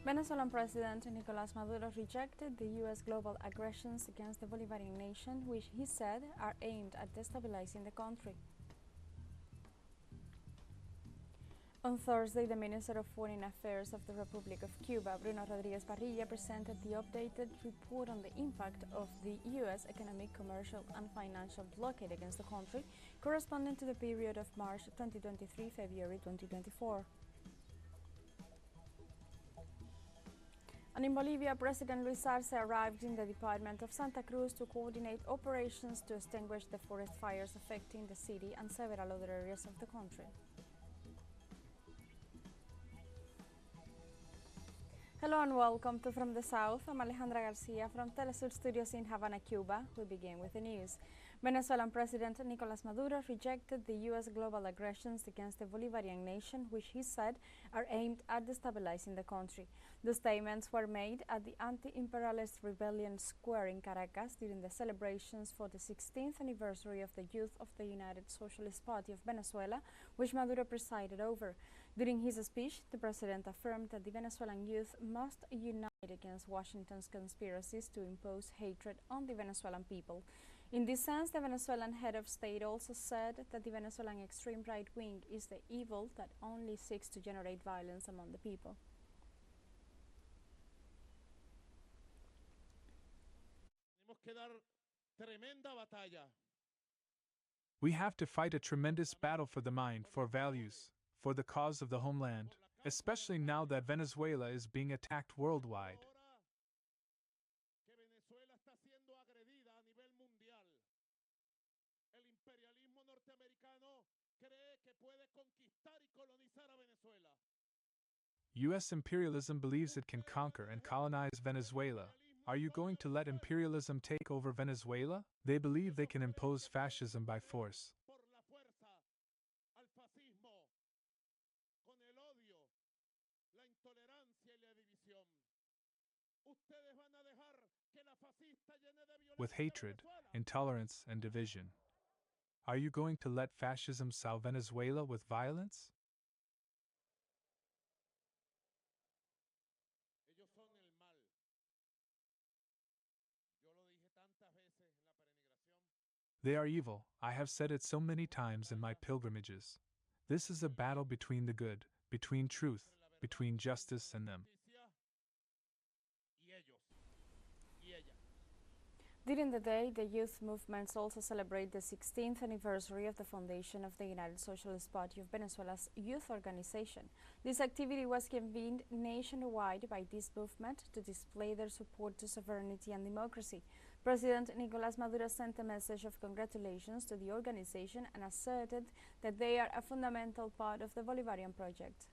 Venezuelan President Nicolás Maduro rejected the U.S. global aggressions against the Bolivarian nation, which he said are aimed at destabilizing the country. On Thursday, the Minister of Foreign Affairs of the Republic of Cuba, Bruno Rodríguez Parrilla, presented the updated report on the impact of the U.S. economic, commercial and financial blockade against the country, corresponding to the period of March 2023-February 2024. And in Bolivia, President Luis Arce arrived in the department of Santa Cruz to coordinate operations to extinguish the forest fires affecting the city and several other areas of the country. Hello and welcome to From the South. I'm Alejandra Garcia from teleSUR studios in Havana, Cuba. We begin with the news. Venezuelan President Nicolás Maduro rejected the U.S. global aggressions against the Bolivarian nation, which he said are aimed at destabilizing the country. The statements were made at the anti-imperialist rebellion square in Caracas during the celebrations for the 16th anniversary of the youth of the United Socialist Party of Venezuela, which Maduro presided over. During his speech, the president affirmed that the Venezuelan youth must unite against Washington's conspiracies to impose hatred on the Venezuelan people. In this sense, the Venezuelan head of state also said that the Venezuelan extreme right wing is the evil that only seeks to generate violence among the people. We have to fight a tremendous battle for the mind, for values, for the cause of the homeland, especially now that Venezuela is being attacked worldwide. U.S. imperialism believes it can conquer and colonize Venezuela. Are you going to let imperialism take over Venezuela? They believe they can impose fascism by force. With hatred, intolerance, and division. Are you going to let fascism sow Venezuela with violence? They are evil. I have said it so many times in my pilgrimages. This is a battle between the good, between truth, between justice and them. During the day, the youth movements also celebrate the 16th anniversary of the foundation of the United Socialist Party of Venezuela's youth organization. This activity was convened nationwide by this movement to display their support to sovereignty and democracy. President Nicolás Maduro sent a message of congratulations to the organization and asserted that they are a fundamental part of the Bolivarian project.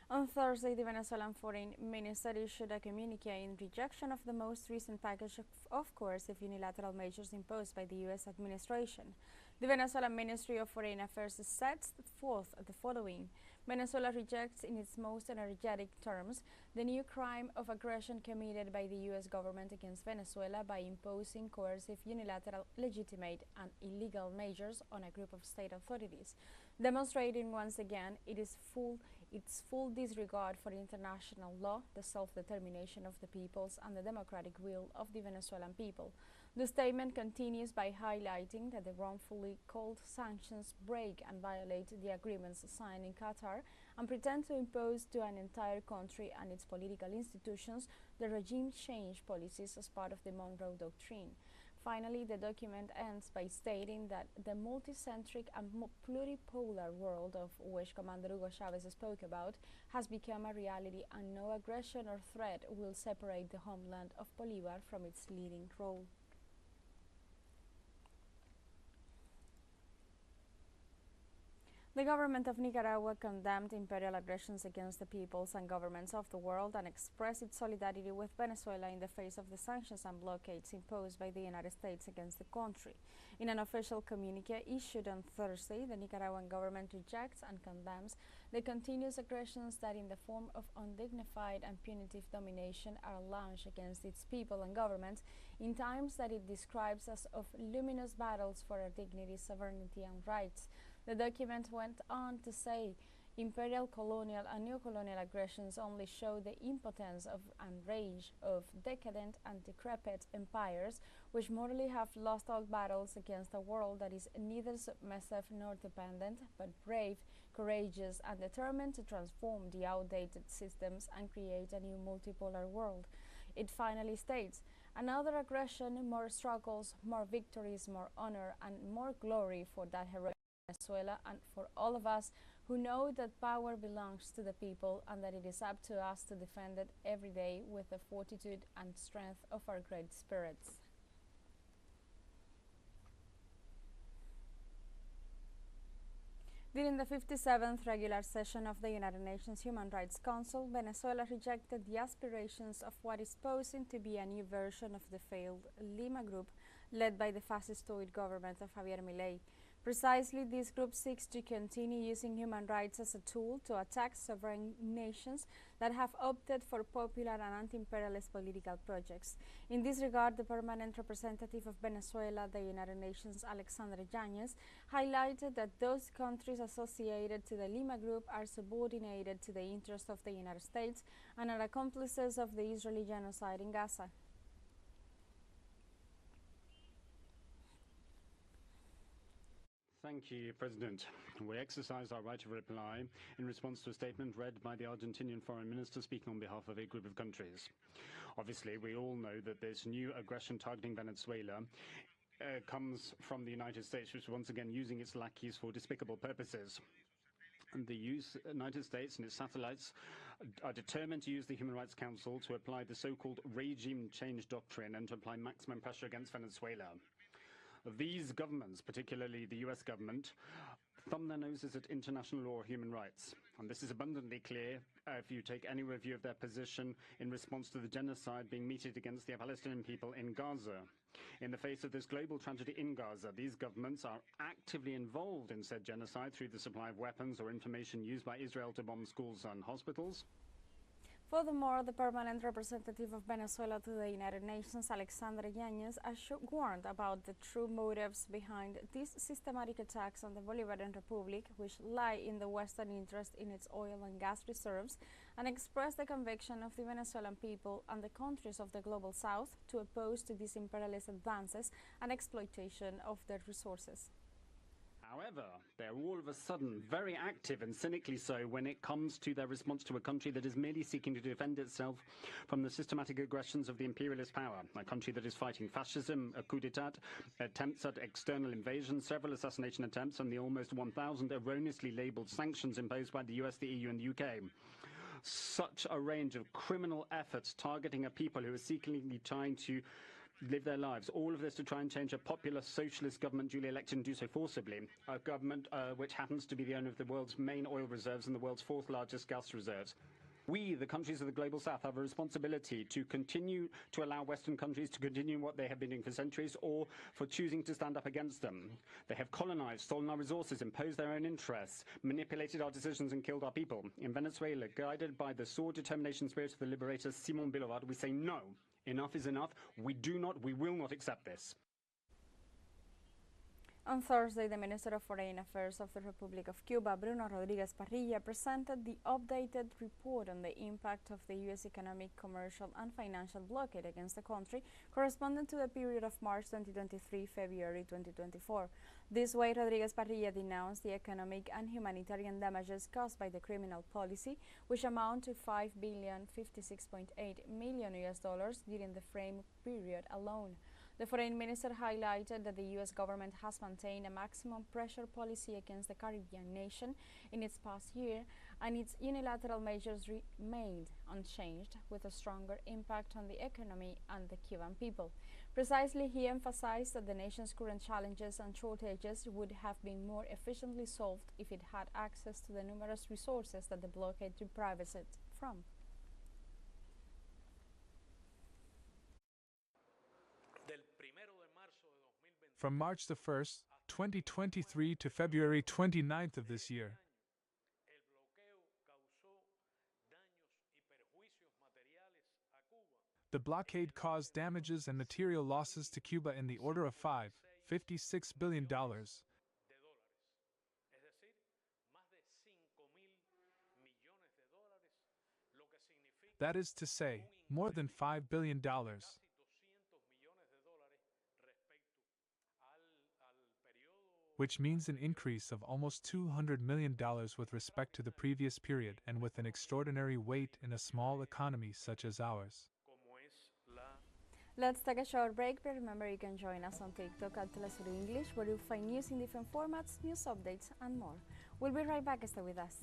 On Thursday, the Venezuelan Foreign Minister issued a communique in rejection of the most recent package of coercive unilateral measures imposed by the U.S. administration. The Venezuelan Ministry of Foreign Affairs sets forth the following. Venezuela rejects in its most energetic terms the new crime of aggression committed by the U.S. government against Venezuela by imposing coercive, unilateral, legitimate and illegal measures on a group of state authorities, demonstrating once again its full disregard for international law, the self-determination of the peoples and the democratic will of the Venezuelan people. The statement continues by highlighting that the wrongfully called sanctions break and violate the agreements signed in Qatar and pretend to impose to an entire country and its political institutions the regime change policies as part of the Monroe Doctrine. Finally, the document ends by stating that the multicentric and pluripolar world of which Commander Hugo Chavez spoke about has become a reality, and no aggression or threat will separate the homeland of Bolivar from its leading role. The government of Nicaragua condemned imperial aggressions against the peoples and governments of the world and expressed its solidarity with Venezuela in the face of the sanctions and blockades imposed by the United States against the country. In an official communique issued on Thursday, the Nicaraguan government rejects and condemns the continuous aggressions that in the form of undignified and punitive domination are launched against its people and governments in times that it describes as of luminous battles for our dignity, sovereignty and rights. The document went on to say imperial, colonial, and neo-colonial aggressions only show the impotence of and rage of decadent and decrepit empires, which morally have lost all battles against a world that is neither submissive nor dependent, but brave, courageous, and determined to transform the outdated systems and create a new multipolar world. It finally states, another aggression, more struggles, more victories, more honor, and more glory for that heroic Venezuela and for all of us who know that power belongs to the people and that it is up to us to defend it every day with the fortitude and strength of our great spirits. During the 57th regular session of the United Nations Human Rights Council, Venezuela rejected the aspirations of what is posing to be a new version of the failed Lima Group led by the fascistoid government of Javier Milei. Precisely, this group seeks to continue using human rights as a tool to attack sovereign nations that have opted for popular and anti-imperialist political projects. In this regard, the permanent representative of Venezuela at the United Nations, Alexandre Yanez, highlighted that those countries associated to the Lima Group are subordinated to the interests of the United States and are accomplices of the Israeli genocide in Gaza. Thank you, President. We exercise our right of reply in response to a statement read by the Argentinian Foreign Minister speaking on behalf of a group of countries. Obviously, we all know that this new aggression targeting Venezuela comes from the United States, which is once again using its lackeys for despicable purposes. And the United States and its satellites are determined to use the Human Rights Council to apply the so-called regime change doctrine and to apply maximum pressure against Venezuela. These governments, particularly the US government, thumb their noses at international law or human rights. And this is abundantly clear if you take any review of their position in response to the genocide being meted against the Palestinian people in Gaza. In the face of this global tragedy in Gaza, these governments are actively involved in said genocide through the supply of weapons or information used by Israel to bomb schools and hospitals. Furthermore, the permanent representative of Venezuela to the United Nations, Alexandre Yanez, warned about the true motives behind these systematic attacks on the Bolivarian Republic, which lie in the Western interest in its oil and gas reserves, and expressed the conviction of the Venezuelan people and the countries of the Global South to oppose to these imperialist advances and exploitation of their resources. However, they're all of a sudden very active and cynically so when it comes to their response to a country that is merely seeking to defend itself from the systematic aggressions of the imperialist power, a country that is fighting fascism, a coup d'etat, attempts at external invasion, several assassination attempts, and the almost 1,000 erroneously labelled sanctions imposed by the US, the EU, and the UK. Such a range of criminal efforts targeting a people who are secretly trying to live their lives. All of this to try and change a popular socialist government duly elected and do so forcibly. A government which happens to be the owner of the world's main oil reserves and the world's fourth largest gas reserves. We, the countries of the Global South, have a responsibility to continue to allow Western countries to continue what they have been doing for centuries or for choosing to stand up against them. They have colonized, stolen our resources, imposed their own interests, manipulated our decisions and killed our people. In Venezuela, guided by the sore determination spirit of the liberator Simón Bolívar, we say no. Enough is enough. We will not accept this. On Thursday, the Minister of Foreign Affairs of the Republic of Cuba, Bruno Rodriguez Parrilla, presented the updated report on the impact of the U.S. economic, commercial, and financial blockade against the country, corresponding to the period of March 2023-February 2024. This way, Rodriguez Parrilla denounced the economic and humanitarian damages caused by the criminal policy, which amount to $5,056.8 million during the frame period alone. The Foreign Minister highlighted that the U.S. government has maintained a maximum pressure policy against the Caribbean nation in its past year, and its unilateral measures remained unchanged, with a stronger impact on the economy and the Cuban people. Precisely, he emphasized that the nation's current challenges and shortages would have been more efficiently solved if it had access to the numerous resources that the blockade deprives it from. From March the 1st, 2023 to February 29th of this year, the blockade caused damages and material losses to Cuba in the order of $56 billion. That is to say, more than $5 billion. Which means an increase of almost $200 million with respect to the previous period and with an extraordinary weight in a small economy such as ours. Let's take a short break, but remember you can join us on TikTok at teleSUR English, where you'll find news in different formats, news updates, and more. We'll be right back. Stay with us.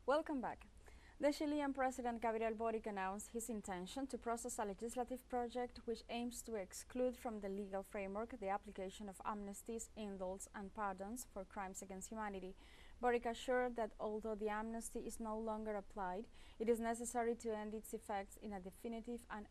Welcome back. The Chilean President Gabriel Boric announced his intention to process a legislative project which aims to exclude from the legal framework the application of amnesties, indults, and pardons for crimes against humanity. Boric assured that although the amnesty is no longer applied, it is necessary to end its effects in a definitive and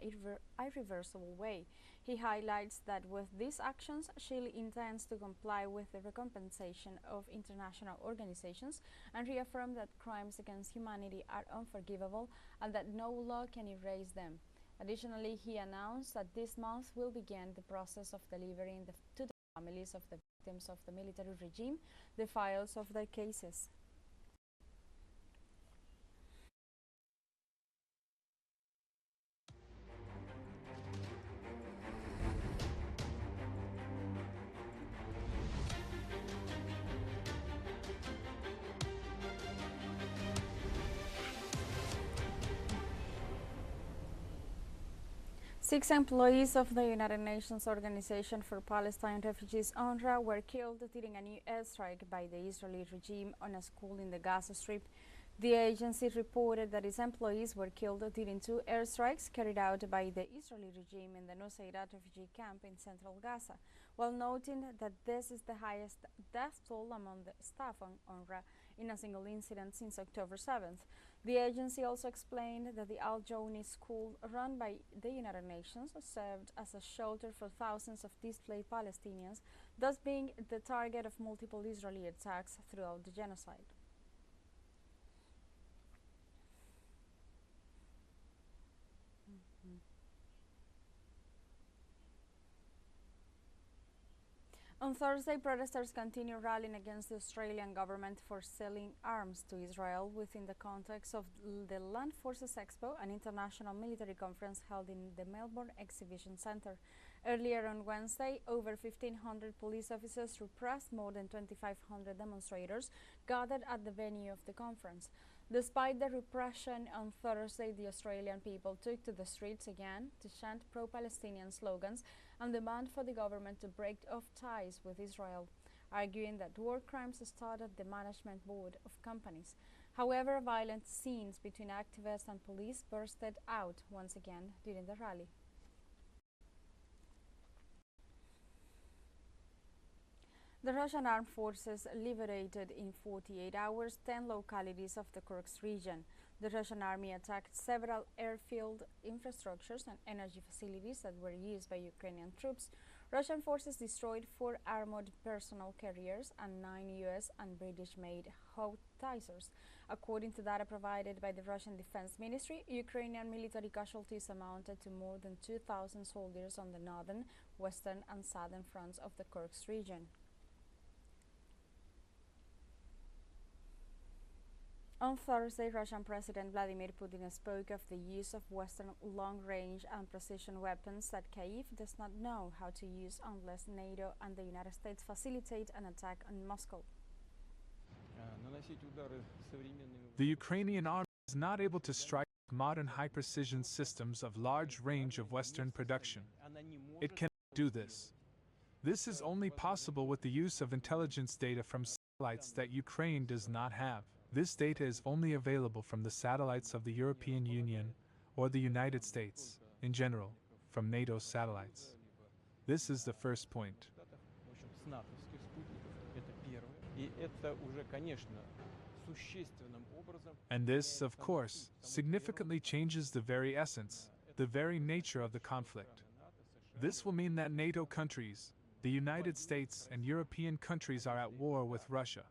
irreversible way. He highlights that with these actions, Chile intends to comply with the recompensation of international organizations and reaffirm that crimes against humanity are unforgivable and that no law can erase them. Additionally, he announced that this month will begin the process of delivering to the families of the victims of the military regime the files of their cases. Six employees of the United Nations Organization for Palestine Refugees UNRWA were killed during a new airstrike by the Israeli regime on a school in the Gaza Strip. The agency reported that its employees were killed during two airstrikes carried out by the Israeli regime in the Nusayrat refugee camp in central Gaza, while noting that this is the highest death toll among the staff on UNRWA in a single incident since October 7th. The agency also explained that the Al-Jouni school, run by the United Nations, served as a shelter for thousands of displaced Palestinians, thus being the target of multiple Israeli attacks throughout the genocide. On Thursday, protesters continue rallying against the Australian government for selling arms to Israel within the context of the Land Forces Expo, an international military conference held in the Melbourne Exhibition Centre. Earlier on Wednesday, over 1,500 police officers repressed more than 2,500 demonstrators gathered at the venue of the conference. Despite the repression on Thursday, the Australian people took to the streets again to chant pro-Palestinian slogans and demand for the government to break off ties with Israel, arguing that war crimes start at the management board of companies. However, violent scenes between activists and police bursted out once again during the rally. The Russian armed forces liberated in 48 hours 10 localities of the Kursk region. The Russian army attacked several airfield infrastructures and energy facilities that were used by Ukrainian troops. Russian forces destroyed 4 armored personnel carriers and 9 US and British-made howitzers. According to data provided by the Russian Defense Ministry, Ukrainian military casualties amounted to more than 2,000 soldiers on the northern, western and southern fronts of the Kursk region. On Thursday, Russian President Vladimir Putin spoke of the use of Western long-range and precision weapons that Kyiv does not know how to use unless NATO and the United States facilitate an attack on Moscow. The Ukrainian army is not able to strike modern high-precision systems of large range of Western production. It cannot do this. This is only possible with the use of intelligence data from satellites that Ukraine does not have. This data is only available from the satellites of the European Union or the United States, in general, from NATO satellites. This is the first point. And this, of course, significantly changes the very essence, the very nature of the conflict. This will mean that NATO countries, the United States and European countries are at war with Russia.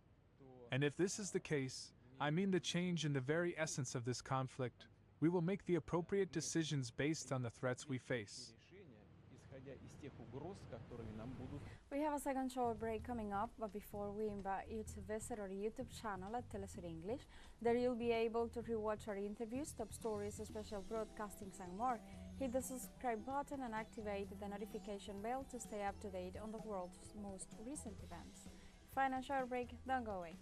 And if this is the case, I mean the change in the very essence of this conflict, we will make the appropriate decisions based on the threats we face. We have a second short break coming up, but before we invite you to visit our YouTube channel at teleSUR English, there you'll be able to rewatch our interviews, top stories, special broadcastings and more. Hit the subscribe button and activate the notification bell to stay up to date on the world's most recent events. Final short break, don't go away.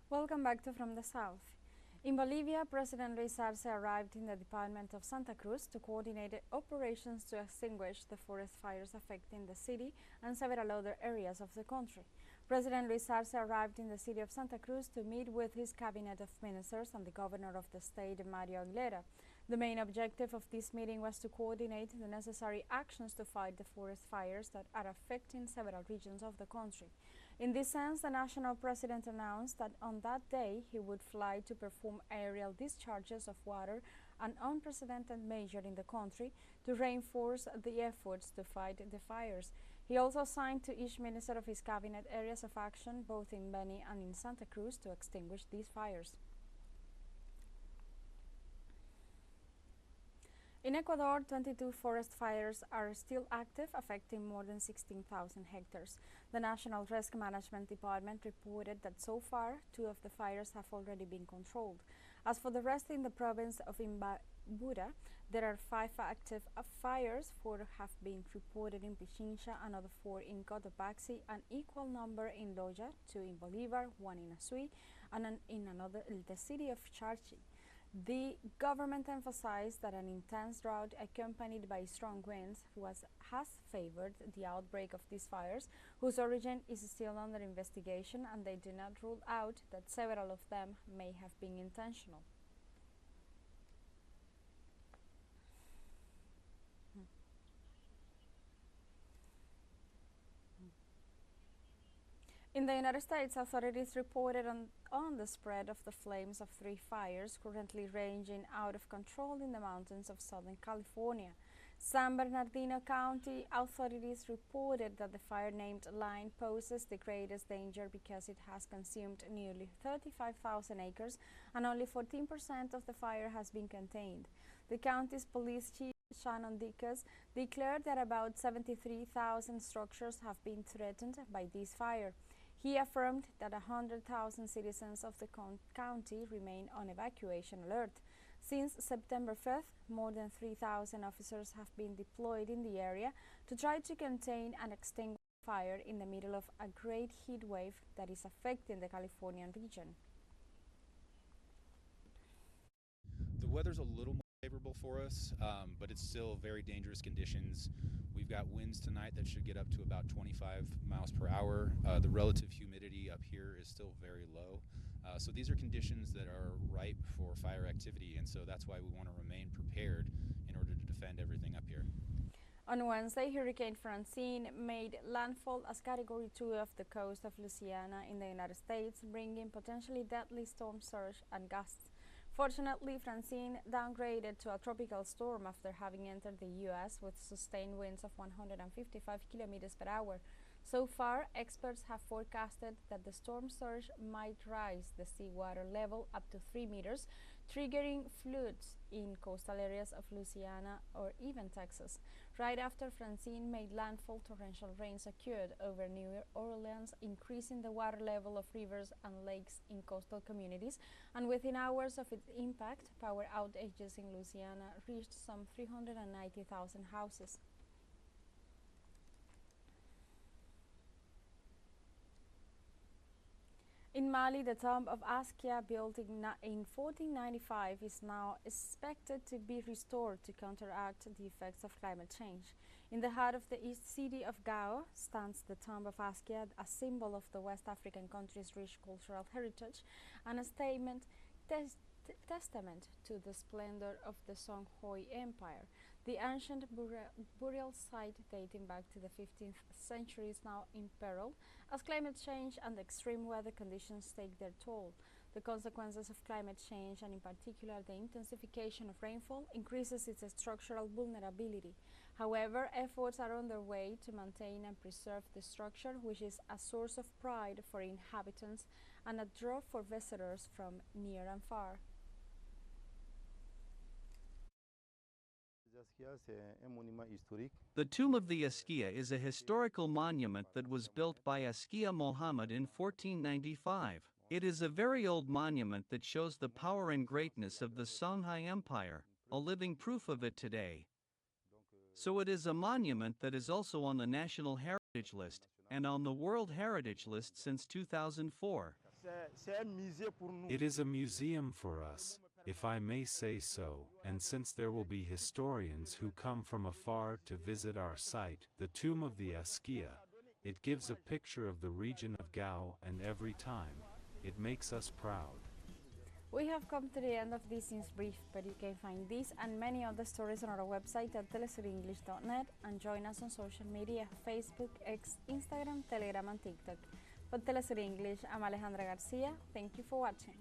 Welcome back to From the South. In Bolivia, President Luis Arce arrived in the department of Santa Cruz to coordinate operations to extinguish the forest fires affecting the city and several other areas of the country. President Luis Arce arrived in the city of Santa Cruz to meet with his cabinet of ministers and the governor of the state, Mario Aguilera. The main objective of this meeting was to coordinate the necessary actions to fight the forest fires that are affecting several regions of the country. In this sense, the national president announced that on that day he would fly to perform aerial discharges of water, an unprecedented measure in the country, to reinforce the efforts to fight the fires. He also assigned to each minister of his cabinet areas of action, both in Beni and in Santa Cruz, to extinguish these fires. In Ecuador, 22 forest fires are still active, affecting more than 16,000 hectares. The National Risk Management Department reported that so far, 2 of the fires have already been controlled. As for the rest in the province of Imbabura, there are 5 active fires. 4 have been reported in Pichincha, another 4 in Cotopaxi, an equal number in Loja, 2 in Bolivar, 1 in Asui, and in the city of Charchi. The government emphasized that an intense drought accompanied by strong winds has favored the outbreak of these fires, whose origin is still under investigation, and they do not rule out that several of them may have been intentional. In the United States, authorities reported on the spread of the flames of 3 fires currently raging out of control in the mountains of Southern California. San Bernardino County authorities reported that the fire named Line poses the greatest danger because it has consumed nearly 35,000 acres and only 14% of the fire has been contained. The county's police chief, Shannon Dickus, declared that about 73,000 structures have been threatened by this fire. He affirmed that 100,000 citizens of the county remain on evacuation alert. Since September 5th, more than 3,000 officers have been deployed in the area to try to contain and extinguish fire in the middle of a great heat wave that is affecting the Californian region. The weather's a little more favorable for us, but it's still very dangerous conditions. We've got winds tonight that should get up to about 25 miles per hour. The relative humidity up here is still very low. So these are conditions that are ripe for fire activity, and so that's why we want to remain prepared in order to defend everything up here. On Wednesday, Hurricane Francine made landfall as Category 2 off the coast of Louisiana in the United States, bringing potentially deadly storm surge and gusts. Fortunately, Francine downgraded to a tropical storm after having entered the U.S. with sustained winds of 155 kilometers per hour. So far, experts have forecasted that the storm surge might rise the seawater level up to 3 meters, triggering floods in coastal areas of Louisiana or even Texas. Right after Francine made landfall, torrential rains occurred over New Orleans, increasing the water level of rivers and lakes in coastal communities, and within hours of its impact, power outages in Louisiana reached some 390,000 houses. In Mali, the tomb of Askia, built in 1495, is now expected to be restored to counteract the effects of climate change. In the heart of the east city of Gao stands the tomb of Askia, a symbol of the West African country's rich cultural heritage and a testament to the splendor of the Songhai Empire. The ancient burial site dating back to the 15th century is now in peril as climate change and extreme weather conditions take their toll. The consequences of climate change, and in particular the intensification of rainfall, increases its structural vulnerability. However, efforts are underway to maintain and preserve the structure, which is a source of pride for inhabitants and a draw for visitors from near and far. The Tomb of the Askia is a historical monument that was built by Askia Mohammed in 1495. It is a very old monument that shows the power and greatness of the Songhai Empire, a living proof of it today. So it is a monument that is also on the National Heritage List and on the World Heritage List since 2004. It is a museum for us, if I may say so, and since there will be historians who come from afar to visit our site, the Tomb of the Askia, it gives a picture of the region of Gao, and every time, it makes us proud. We have come to the end of this news brief, but you can find these and many other stories on our website at telesurenglish.net and join us on social media: Facebook, X, Instagram, Telegram and TikTok. For Telesur English, I'm Alejandra Garcia. Thank you for watching.